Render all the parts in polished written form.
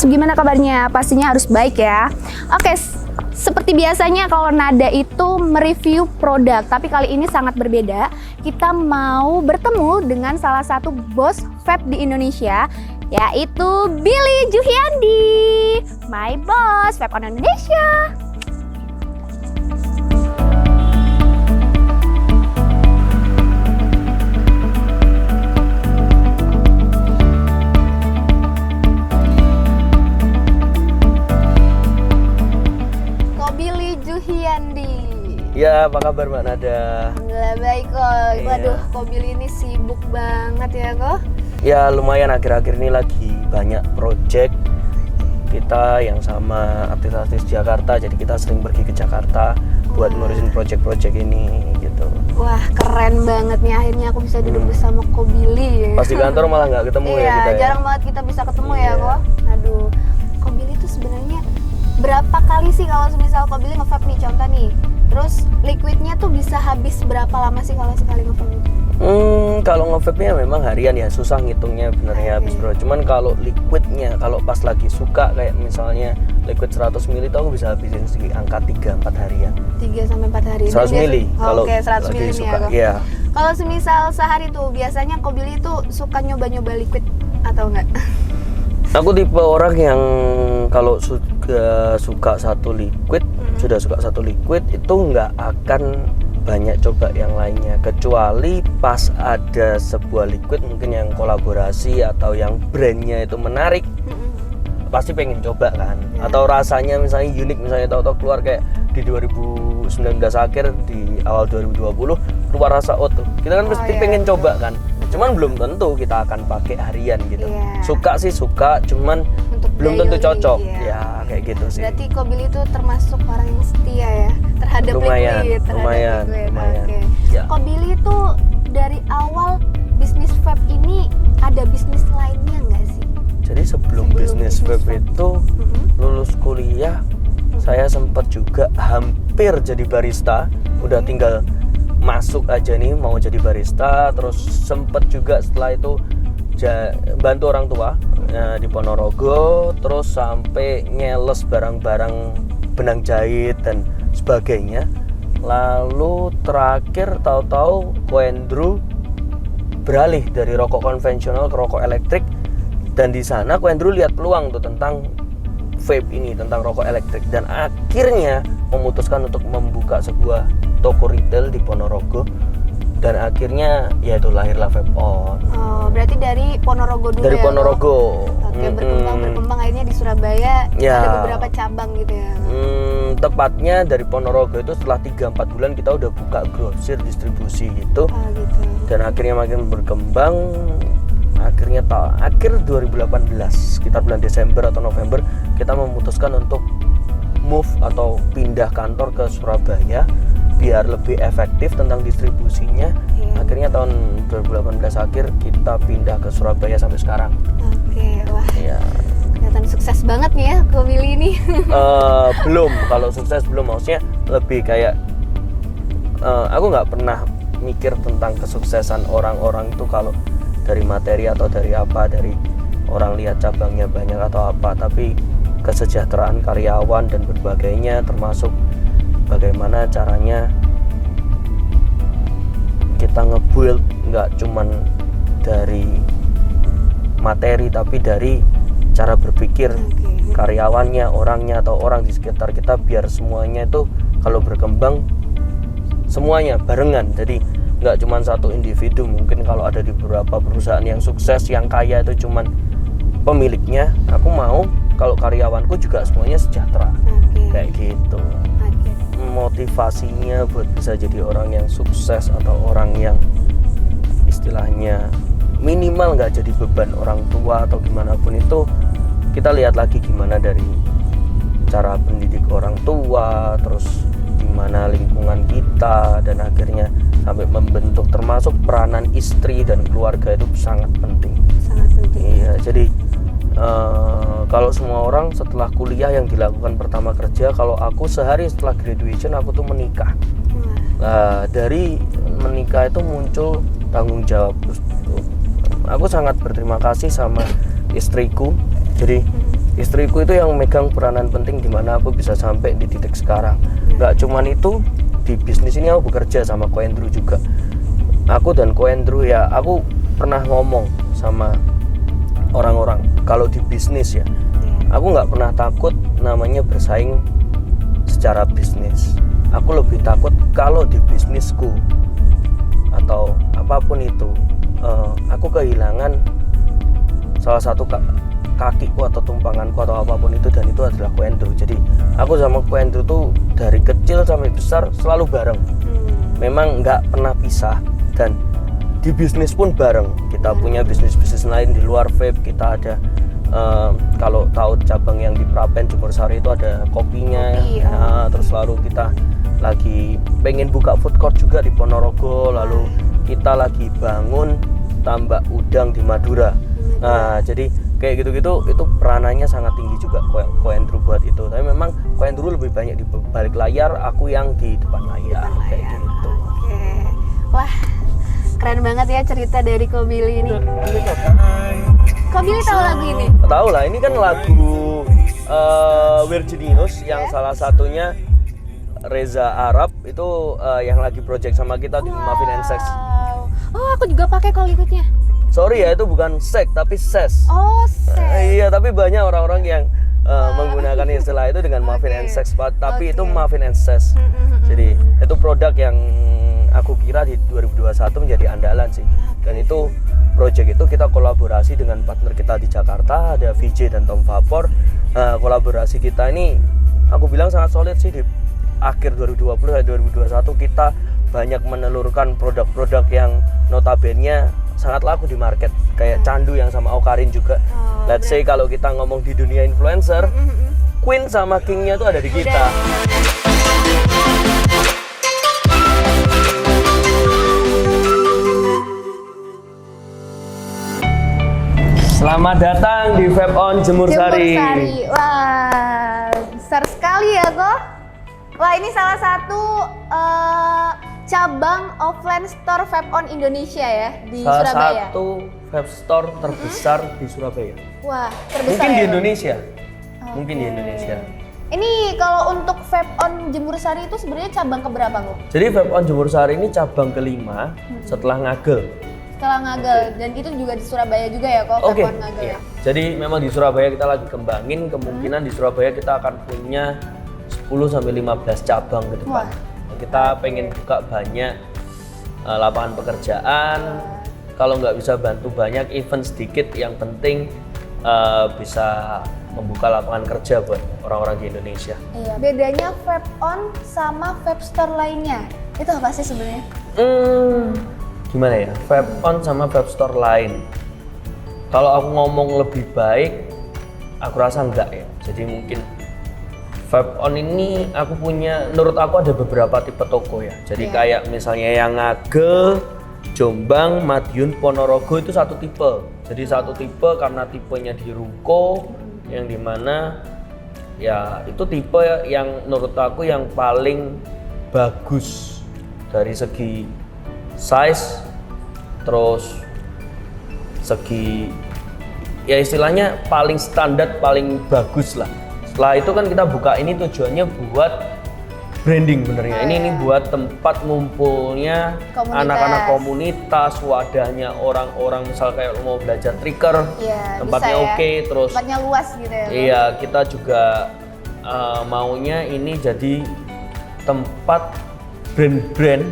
guys, gimana kabarnya? Pastinya harus baik ya. Oke, seperti biasanya kalau Nada itu mereview produk, tapi kali ini sangat berbeda. Kita mau bertemu dengan salah satu bos vape di Indonesia, yaitu Billy Juhyandi, my boss Vape on Indonesia. Ya, apa kabar Mbak Nada? Alhamdulillah baik kok. Waduh, kok Billy ini sibuk banget ya kok? Ya lumayan, akhir-akhir ini lagi banyak project kita yang sama artis-artis Jakarta. Jadi kita sering pergi ke Jakarta buat ngurusin project-project ini gitu. Wah, keren banget nih, akhirnya aku bisa duduk bersama Ko Billy. Pas di kantor malah nggak ketemu ya kita ya? Jarang banget kita bisa ketemu ya kok. Aduh, Ko Billy itu sebenarnya berapa kali sih kalau misal Ko Billy nge-vape nih, contoh nih, terus liquidnya tuh bisa habis berapa lama sih kalau sekali nge-vape? Kalau nge-vape-nya memang harian ya, susah ngitungnya benernya habis bro. Cuman kalau liquidnya, kalau pas lagi suka kayak misalnya liquid 100 ml itu aku bisa habisin di angka 3-4 harian. 3-4 hari. 100 ml kalau oke, 100 lagi ml suka. Ya. Kalau semisal sehari tuh biasanya Ko Billy itu suka nyoba-nyoba liquid atau enggak? Aku tipe orang yang kalau sudah suka satu liquid, itu nggak akan banyak coba yang lainnya, kecuali pas ada sebuah liquid mungkin yang kolaborasi atau yang brandnya itu menarik, pasti pengen coba kan, atau rasanya misalnya unik, misalnya tahu-tahu keluar kayak di 2019 akhir, di awal 2020 keluar rasa Oto, kita kan pasti pengen coba kan. Cuman belum tentu kita akan pakai harian gitu. Suka sih suka, cuman untuk belum tentu cocok. Ya kayak gitu sih. Berarti Ko Billy itu termasuk orang yang setia ya terhadap liquid. Lumayan. Oke. Ya. Ko Billy itu dari awal bisnis vape ini ada bisnis lainnya nggak sih? Jadi sebelum bisnis vape itu lulus kuliah, saya sempat juga hampir jadi barista. Udah tinggal masuk aja nih mau jadi barista, terus sempet juga setelah itu bantu orang tua di Ponorogo, terus sampai nyeles barang-barang benang jahit dan sebagainya. Lalu terakhir tahu-tahu Ko Andrew beralih dari rokok konvensional ke rokok elektrik, dan di sana Ko Andrew lihat peluang tuh tentang vape ini, tentang rokok elektrik, dan akhirnya memutuskan untuk membuka sebuah toko retail di Ponorogo, dan akhirnya ya itu lahirlah Vape On. Oh, berarti dari Ponorogo dulu. Dari ya, Ponorogo. Oke, berkembang akhirnya di Surabaya ada beberapa cabang gitu ya. Tepatnya dari Ponorogo itu setelah 3-4 bulan kita udah buka grosir distribusi gitu. Gitu. Dan akhirnya makin berkembang. Akhirnya akhir 2018, sekitar bulan Desember atau November, kita memutuskan untuk move atau pindah kantor ke Surabaya biar lebih efektif tentang distribusinya. Akhirnya tahun 2018 akhir kita pindah ke Surabaya sampai sekarang. Oke, wah. Ya. Kelihatan sukses banget nih ya Ko Billy ini. Belum, kalau sukses belum, maksudnya lebih kayak aku nggak pernah mikir tentang kesuksesan orang-orang itu kalau dari materi atau dari apa, dari orang lihat cabangnya banyak atau apa, tapi kesejahteraan karyawan dan berbagainya, termasuk bagaimana caranya kita nge-build nggak cuman dari materi tapi dari cara berpikir karyawannya, orangnya atau orang di sekitar kita, biar semuanya itu kalau berkembang semuanya barengan. Jadi nggak cuman satu individu. Mungkin kalau ada di beberapa perusahaan yang sukses, yang kaya itu cuman pemiliknya, aku mau kalau karyawanku juga semuanya sejahtera. Kayak gitu. Motivasinya buat bisa jadi orang yang sukses atau orang yang istilahnya minimal nggak jadi beban orang tua atau gimana pun, itu kita lihat lagi gimana dari cara pendidik orang tua, terus gimana lingkungan kita, dan akhirnya sampai membentuk, termasuk peranan istri dan keluarga itu sangat penting. Iya, jadi kalau semua orang setelah kuliah yang dilakukan pertama kerja, kalau aku sehari setelah graduation aku tuh menikah. Nah, dari menikah itu muncul tanggung jawab. Aku sangat berterima kasih sama istriku. Jadi istriku itu yang megang peranan penting di mana aku bisa sampai di titik sekarang. Nggak cuman itu, di bisnis ini aku bekerja sama Ko Andrew juga. Aku dan Ko Andrew ya, aku pernah ngomong sama orang-orang kalau di bisnis ya, aku nggak pernah takut namanya bersaing secara bisnis. Aku lebih takut kalau di bisnisku atau apapun itu aku kehilangan salah satu kakiku atau tumpanganku atau apapun itu, dan itu adalah Ko Andrew. Jadi aku sama Ko Andrew tuh dari kecil sampai besar selalu bareng. Memang nggak pernah pisah, dan di bisnis pun bareng. Kita punya bisnis-bisnis lain di luar vape. Kita ada kalau tahu cabang yang di Prapen Jemur Sari itu ada kopinya. Terus lalu kita lagi pengen buka food court juga di Ponorogo. Lalu kita lagi bangun tambak udang di Madura. Nah, jadi kayak gitu-gitu itu peranannya sangat tinggi juga Ko Andrew buat itu. Tapi memang Ko Andrew lebih banyak di balik layar, aku yang di depan layar, kayak gitu. Wah, keren banget ya cerita dari Ko Billy ini. Ko Billy tahu lagu ini? Tahu lah, ini kan lagu Virginius yang salah satunya Reza Arab itu yang lagi project sama kita di Muffin and Sex. Oh, aku juga pakai kalau ikutnya. Sorry ya, itu bukan sek tapi ses. Oh, ses. Iya, tapi banyak orang-orang yang menggunakan istilah itu dengan Muffin and Sex, tapi itu Muffin and Ses. Jadi itu produk yang aku kira di 2021 menjadi andalan sih. Dan itu project itu kita kolaborasi dengan partner kita di Jakarta, ada VJ dan Tom Vapor. Kolaborasi kita ini aku bilang sangat solid sih. Di akhir 2020 dan 2021 kita banyak menelurkan produk-produk yang notabene sangat laku di market, kayak Candu yang sama Okarin juga. Let's say kalau kita ngomong di dunia influencer, Queen sama King-nya tuh ada di kita. Selamat datang di Vape On Jemur Sari. Wah, besar sekali ya kok. Wah, ini salah satu cabang offline store Vape On Indonesia ya di Salah Surabaya. Salah satu vape store terbesar di Surabaya. Wah, terbesar. Mungkin ya, di Indonesia. Mungkin di Indonesia. Ini kalau untuk Vape On Jemur Sari itu sebenarnya cabang keberapa kok? Jadi Vape On Jemur Sari ini cabang kelima setelah Ngagel. Setelah Ngagel, dan itu juga di Surabaya juga ya kok, Vape On Ngagel. Iya. Jadi memang di Surabaya kita lagi kembangin, kemungkinan di Surabaya kita akan punya 10-15 cabang ke depan. Kita pengen buka banyak lapangan pekerjaan. Kalau nggak bisa bantu banyak, event sedikit, yang penting bisa membuka lapangan kerja buat orang-orang di Indonesia. Iya. Bedanya Vape On sama vape store lainnya, itu apa sih sebenarnya? Gimana ya? Vape On sama vape store lain. Kalau aku ngomong lebih baik, aku rasa enggak ya. Jadi mungkin Vape On ini aku punya, menurut aku ada beberapa tipe toko ya. Jadi kayak misalnya yang Ngagel, Jombang, Madiun, Ponorogo itu satu tipe. Jadi satu tipe karena tipenya di ruko, yang dimana ya itu tipe yang menurut aku yang paling bagus dari segi size, terus segi ya istilahnya paling standar, paling bagus lah. Setelah itu kan kita buka ini tujuannya buat branding benernya. Ini buat tempat ngumpulnya anak-anak komunitas, wadahnya orang-orang misal kayak mau belajar trigger, tempatnya oke, terus tempatnya luas gitu ya. Iya, kita juga maunya ini jadi tempat brand-brand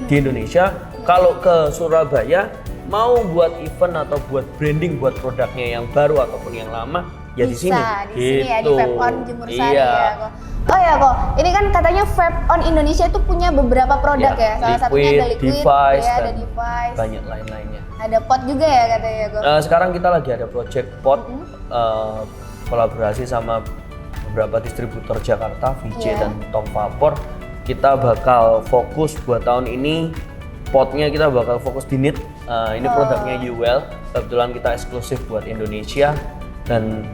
di Indonesia. Kalau ke Surabaya mau buat event atau buat branding buat produknya yang baru ataupun yang lama, ya di sini. Di sini ya, di Vape On Jemur Sari ya kok. Oh ya kok, ini kan katanya Vape On Indonesia itu punya beberapa produk ya. Salah satunya ada Liquid, Device, ya, ada Device. Banyak lain-lainnya. Ada pot juga ya katanya kok. Sekarang kita lagi ada project pot, kolaborasi sama beberapa distributor Jakarta, VJ dan Tom Vapor. Kita bakal fokus buat tahun ini, potnya kita bakal fokus di knit. Ini produknya UL, kebetulan kita eksklusif buat Indonesia. Dan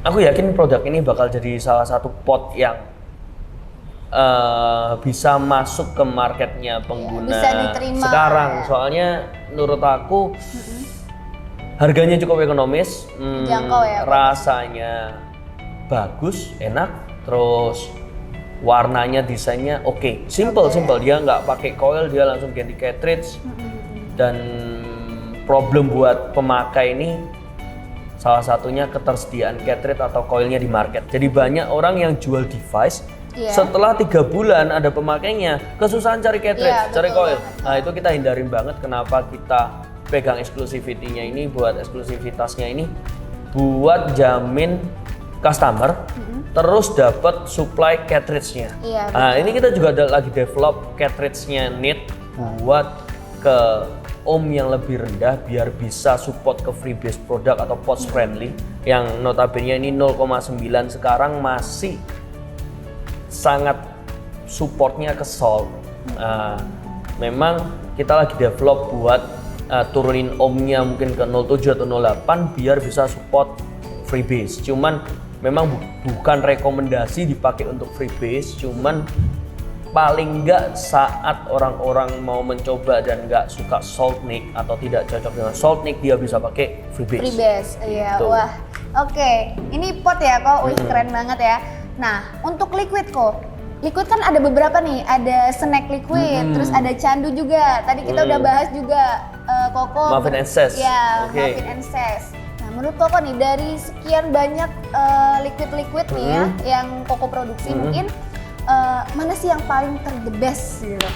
aku yakin produk ini bakal jadi salah satu pot yang bisa masuk ke marketnya pengguna bisa diterima sekarang. Soalnya menurut aku Harganya cukup ekonomis, Jangkau ya, Pak? rasanya bagus, enak, terus warnanya, desainnya oke. Simple. Dia nggak pakai coil, dia langsung ganti cartridge. Dan problem buat pemakai ini salah satunya ketersediaan cartridge atau coilnya di market. Jadi banyak orang yang jual device, setelah 3 bulan ada pemakainya, kesusahan cari cartridge, cari coil. Nah itu kita hindarin banget. Kenapa kita pegang eksklusivitinya ini, buat eksklusivitasnya ini buat jamin customer terus dapat supply cartridge-nya. Nah ini kita juga lagi develop cartridge-nya NIT buat ke ohm yang lebih rendah biar bisa support ke freebase product atau post friendly yang notabene ini 0,9 sekarang masih sangat supportnya ke salt. Memang kita lagi develop buat turunin ohmnya mungkin ke 0,7 atau 0,8 biar bisa support freebase. Cuman memang bukan rekomendasi dipakai untuk freebase, cuman paling enggak saat orang-orang mau mencoba dan enggak suka Saltnik atau tidak cocok dengan Saltnik, dia bisa pakai freebase. Iya, wah. Oke, ini pot ya kok, keren banget ya. Nah, untuk liquid kok. Liquid kan ada beberapa nih, ada snack liquid, terus ada candu juga. Tadi kita udah bahas juga Koko. Muffin and Zest. Ya, Muffin and Zest. Nah, menurut Koko nih dari sekian banyak liquid-liquid nih ya yang Koko produksi, mungkin mana sih yang paling the best gitu?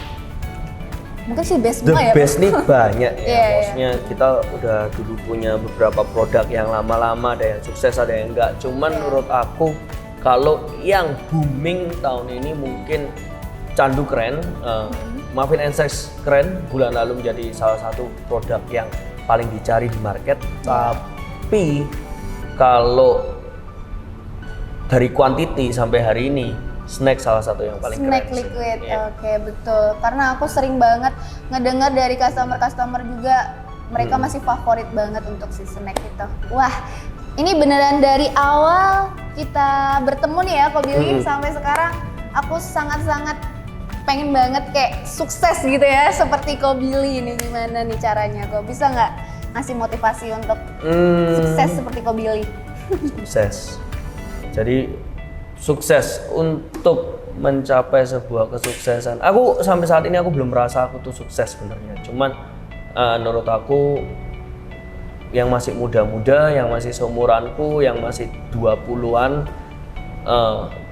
Mungkin sih best semua ya. The best nih banyak ya. Maksudnya Iya. kita udah dulu punya beberapa produk yang lama-lama, ada yang sukses, ada yang enggak. Cuman menurut aku kalau yang booming tahun ini mungkin candu keren, Muffin and Zest keren, bulan lalu menjadi salah satu produk yang paling dicari di market. Tapi kalau dari quantity sampai hari ini, snack salah satu yang paling snack keren. Liquid, Yeah. Oke, betul. Karena aku sering banget ngedengar dari customer juga, mereka masih favorit banget untuk si snack itu. Wah, ini beneran dari awal kita bertemu nih ya, Ko Billy, sampai sekarang aku sangat-sangat pengen banget kayak sukses gitu ya, seperti Ko Billy ini. Gimana nih caranya, Ko? Bisa nggak ngasih motivasi untuk sukses seperti Ko Billy? Sukses. Jadi sukses untuk mencapai sebuah kesuksesan. Aku sampai saat ini aku belum merasa aku tuh sukses sebenarnya. Cuman menurut aku yang masih muda-muda, yang masih seumuranku, yang masih 20-an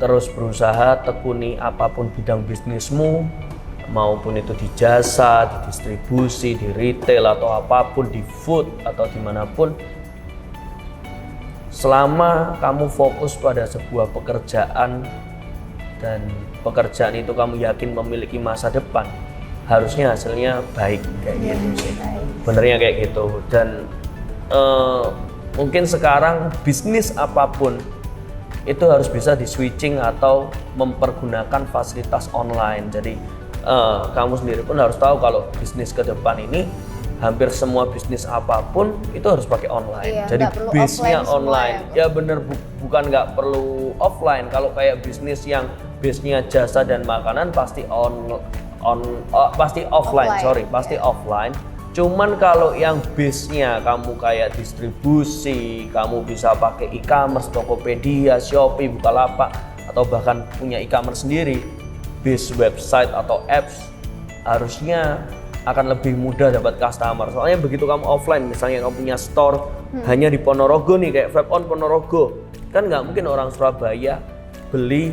terus berusaha tekuni apapun bidang bisnismu, maupun itu di jasa, di distribusi, di retail atau apapun, di food atau dimanapun. Selama kamu fokus pada sebuah pekerjaan dan pekerjaan itu kamu yakin memiliki masa depan, harusnya hasilnya baik kayak gitu sih. Benernya kayak gitu. Dan mungkin sekarang bisnis apapun itu harus bisa di switching atau mempergunakan fasilitas online. Jadi kamu sendiri pun harus tahu kalau bisnis ke depan ini hampir semua bisnis apapun itu harus pakai online. Iya, jadi base-nya online. Ya, Bener, bukan nggak perlu offline. Kalau kayak bisnis yang base-nya jasa dan makanan pasti pasti offline. Pasti offline. Cuman kalau yang base-nya kamu kayak distribusi, kamu bisa pakai e-commerce, Tokopedia, Shopee, Bukalapak, atau bahkan punya e-commerce sendiri, base website atau apps, harusnya akan lebih mudah dapat customer. Soalnya begitu kamu offline, misalnya kamu punya store hanya di Ponorogo nih, kayak Vape-On Ponorogo, kan nggak mungkin orang Surabaya beli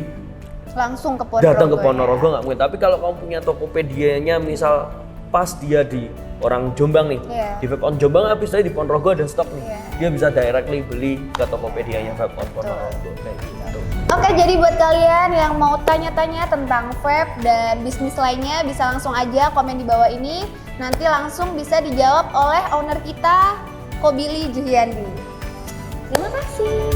langsung ke Ponorogo. datang ke Ponorogo nggak mungkin. Tapi kalau kamu punya Tokopedia-nya, misal pas dia di orang Jombang nih, di Vape-On Jombang, habis tadi di Ponorogo ada stok nih, dia bisa directly beli ke Tokopedia-nya Vape-On Ponorogo kayak gitu. Oke, jadi buat kalian yang mau tanya-tanya tentang vape dan bisnis lainnya, bisa langsung aja komen di bawah ini. Nanti langsung bisa dijawab oleh owner kita, Ko Billy Juhyandi. Terima kasih.